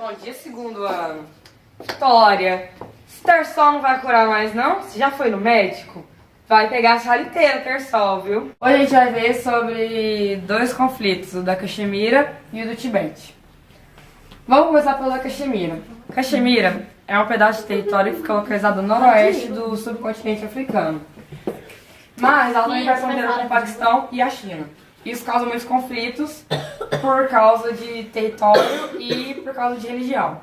Bom dia, segundo ano. Vitória, esse Tersol não vai curar mais, não? Você já foi no médico? Vai pegar a sala inteira, Tersol, viu? Hoje a gente vai ver sobre dois conflitos, o da Caxemira e o do Tibete. Vamos começar pelo da Caxemira. Caxemira é um pedaço de território que fica localizado no noroeste do subcontinente africano. Mas ela também faz fronteira com o Paquistão e a China. Isso causa muitos conflitos por causa de território e por causa de religião.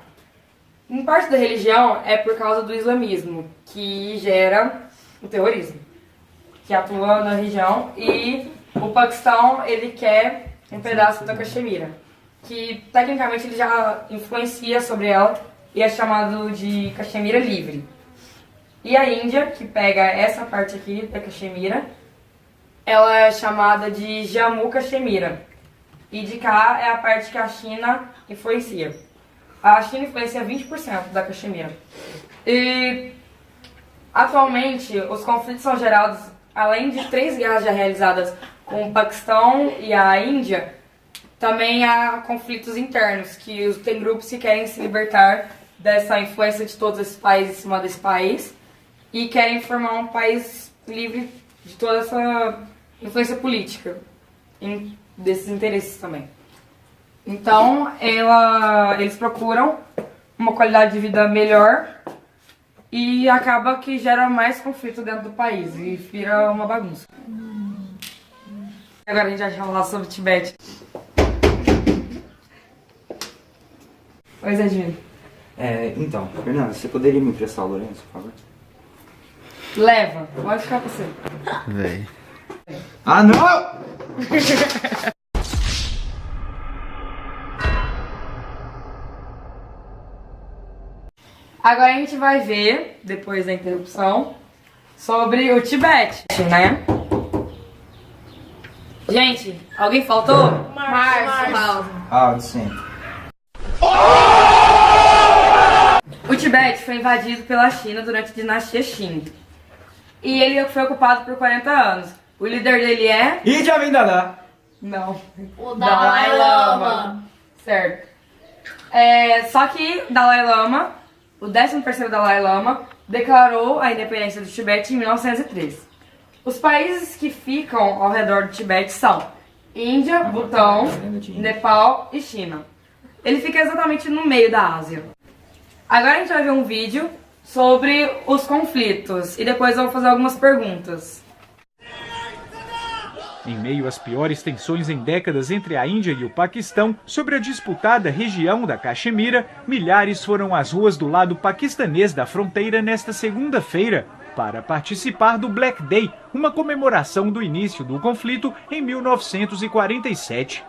Em parte da religião é por causa do islamismo, que gera o terrorismo, que atua na região, e o Paquistão ele quer um pedaço da Caxemira, que tecnicamente ele já influencia sobre ela e é chamado de Caxemira Livre. E a Índia, que pega essa parte aqui da Caxemira, ela é chamada de Jammu Caxemira. E de cá é a parte que a China influencia. A China influencia 20% da Caxemira. E atualmente os conflitos são gerados, além de 3 guerras já realizadas com o Paquistão e a Índia, também há conflitos internos, que tem grupos que querem se libertar dessa influência de todos esses países em cima desse país e querem formar um país livre de toda essa influência política, desses interesses também. Então, eles procuram uma qualidade de vida melhor e acaba que gera mais conflito dentro do país e vira uma bagunça. Agora a gente vai falar sobre o Tibete. Pois é, Júnior. Então, Fernanda, você poderia me emprestar o Lourenço, por favor? Leva, pode ficar com você. Véi. Ah, não! Agora a gente vai ver, depois da interrupção, sobre o Tibete, né? Gente, alguém faltou? Márcio. Ah, sim. O Tibete foi invadido pela China durante a dinastia Qing. E ele foi ocupado por 40 anos. O líder dele é... Idi Amin Dada. Não. O Dalai Lama. Certo. Só que Dalai Lama, o 13º Dalai Lama, declarou a independência do Tibete em 1903. Os países que ficam ao redor do Tibete são Índia, Butão, Nepal e China. Ele fica exatamente no meio da Ásia. Agora a gente vai ver um vídeo sobre os conflitos e depois eu vou fazer algumas perguntas. Em meio às piores tensões em décadas entre a Índia e o Paquistão, sobre a disputada região da Caxemira, milhares foram às ruas do lado paquistanês da fronteira nesta segunda-feira para participar do Black Day, uma comemoração do início do conflito em 1947.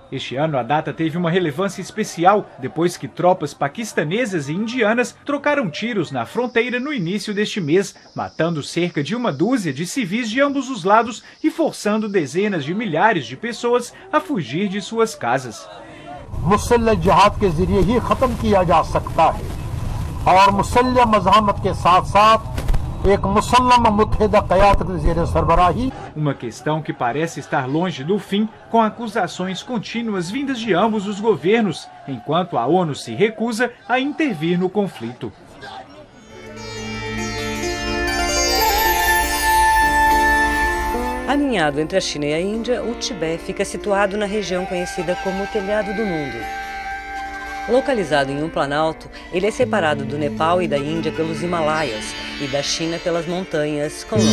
Este ano, a data teve uma relevância especial depois que tropas paquistanesas e indianas trocaram tiros na fronteira no início deste mês, matando cerca de 1 dúzia de civis de ambos os lados e forçando dezenas de milhares de pessoas a fugir de suas casas. मुसल्लह जिहाद के जरिए ही खत्म किया जा सकता है और मुसल्लह मज़ाहमत के साथ-साथ एक मुसल्लम मुत्तहिदा क़यादत ज़ेर सरबराही. Uma questão que parece estar longe do fim, com acusações contínuas vindas de ambos os governos, enquanto a ONU se recusa a intervir no conflito. Alinhado entre a China e a Índia, o Tibete fica situado na região conhecida como o Telhado do Mundo. Localizado em um planalto, ele é separado do Nepal e da Índia pelos Himalaias e da China pelas montanhas Konlong.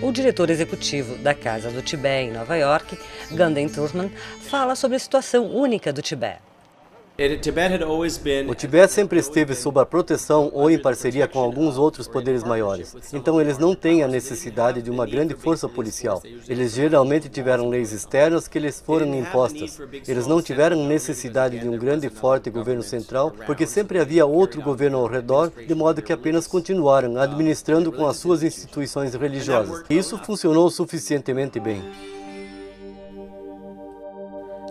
O diretor executivo da Casa do Tibete em Nova York, Ganden Turman, fala sobre a situação única do Tibete. O Tibete sempre esteve sob a proteção ou em parceria com alguns outros poderes maiores. Então eles não têm a necessidade de uma grande força policial. Eles geralmente tiveram leis externas que lhes foram impostas. Eles não tiveram necessidade de um grande e forte governo central, porque sempre havia outro governo ao redor, de modo que apenas continuaram administrando com as suas instituições religiosas. E isso funcionou suficientemente bem.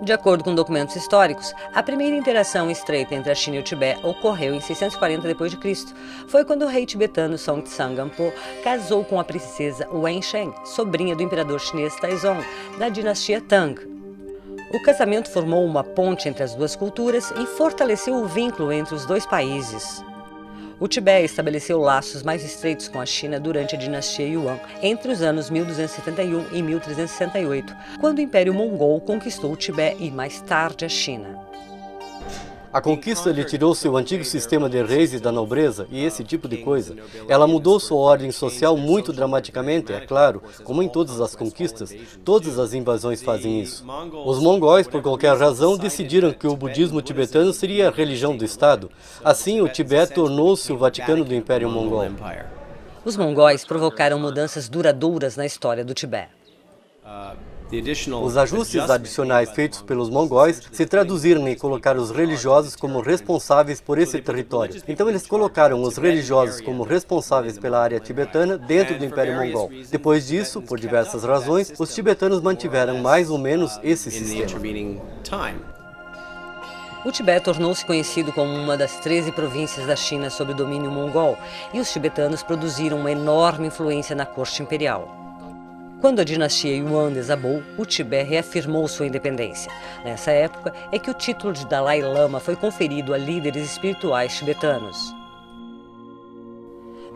De acordo com documentos históricos, a primeira interação estreita entre a China e o Tibete ocorreu em 640 d.C. Foi quando o rei tibetano Songtsen Gampo casou com a princesa Wensheng, sobrinha do imperador chinês Taizong, da dinastia Tang. O casamento formou uma ponte entre as duas culturas e fortaleceu o vínculo entre os dois países. O Tibete estabeleceu laços mais estreitos com a China durante a dinastia Yuan, entre os anos 1271 e 1368, quando o Império Mongol conquistou o Tibete e, mais tarde, a China. A conquista lhe tirou seu antigo sistema de reis e da nobreza e esse tipo de coisa. Ela mudou sua ordem social muito dramaticamente, é claro, como em todas as conquistas, todas as invasões fazem isso. Os mongóis, por qualquer razão, decidiram que o budismo tibetano seria a religião do Estado. Assim, o Tibete tornou-se o Vaticano do Império Mongol. Os mongóis provocaram mudanças duradouras na história do Tibete. Os ajustes adicionais feitos pelos mongóis se traduziram em colocar os religiosos como responsáveis por esse território. Então eles colocaram os religiosos como responsáveis pela área tibetana dentro do Império Mongol. Depois disso, por diversas razões, os tibetanos mantiveram mais ou menos esse sistema. O Tibete tornou-se conhecido como uma das 13 províncias da China sob o domínio mongol, e os tibetanos produziram uma enorme influência na corte imperial. Quando a dinastia Yuan desabou, o Tibete reafirmou sua independência. Nessa época é que o título de Dalai Lama foi conferido a líderes espirituais tibetanos.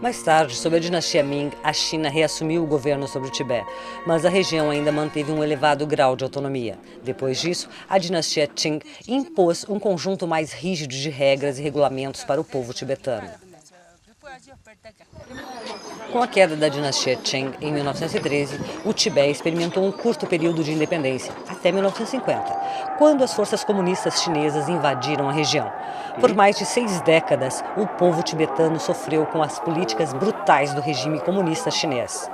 Mais tarde, sob a dinastia Ming, a China reassumiu o governo sobre o Tibete, mas a região ainda manteve um elevado grau de autonomia. Depois disso, a dinastia Qing impôs um conjunto mais rígido de regras e regulamentos para o povo tibetano. Com a queda da dinastia Qing em 1913, o Tibete experimentou um curto período de independência, até 1950, quando as forças comunistas chinesas invadiram a região. Por mais de 6 décadas, o povo tibetano sofreu com as políticas brutais do regime comunista chinês.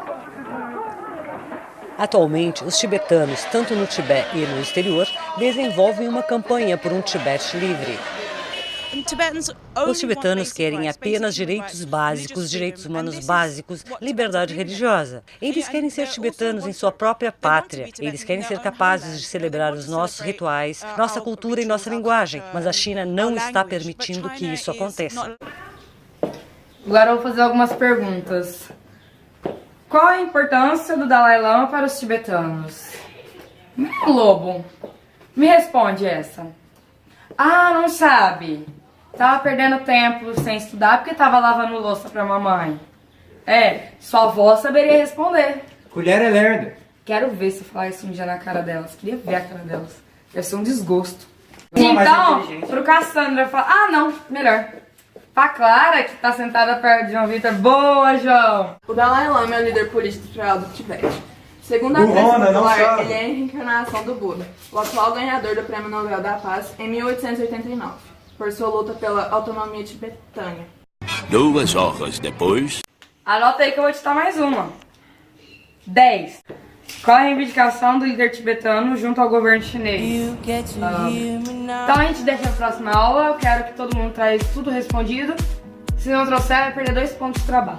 Atualmente, os tibetanos, tanto no Tibete e no exterior, desenvolvem uma campanha por um Tibete livre. Os tibetanos querem apenas direitos básicos, direitos humanos básicos, liberdade religiosa. Eles querem ser tibetanos em sua própria pátria. Eles querem ser capazes de celebrar os nossos rituais, nossa cultura e nossa linguagem. Mas a China não está permitindo que isso aconteça. Agora eu vou fazer algumas perguntas. Qual a importância do Dalai Lama para os tibetanos? Meu lobo, me responde essa. Ah, não sabe. Tava perdendo tempo sem estudar porque tava lavando louça pra mamãe. Sua avó saberia responder. Colher é lerda. Quero ver se falar isso um dia na cara delas. Queria ver a cara delas. Deve ser um desgosto. Uma mais Então, inteligente. pro Cassandra falar... Ah, não, melhor. Pra Clara, que tá sentada perto de João Vitor. Boa, João! O Dalai Lama é o líder político espiritual do Tibete. Segundo a Burrona, crença não popular, sabe. ele é a reencarnação do Buda, o atual ganhador do Prêmio Nobel da Paz em 1889, por sua luta pela autonomia tibetana. 2 horas depois... Anota aí que eu vou te dar mais uma. 10. Qual a reivindicação do líder tibetano junto ao governo chinês? Então a gente deixa a próxima aula. Eu quero que todo mundo traz tudo respondido. Se não trouxer, vai perder 2 pontos de trabalho.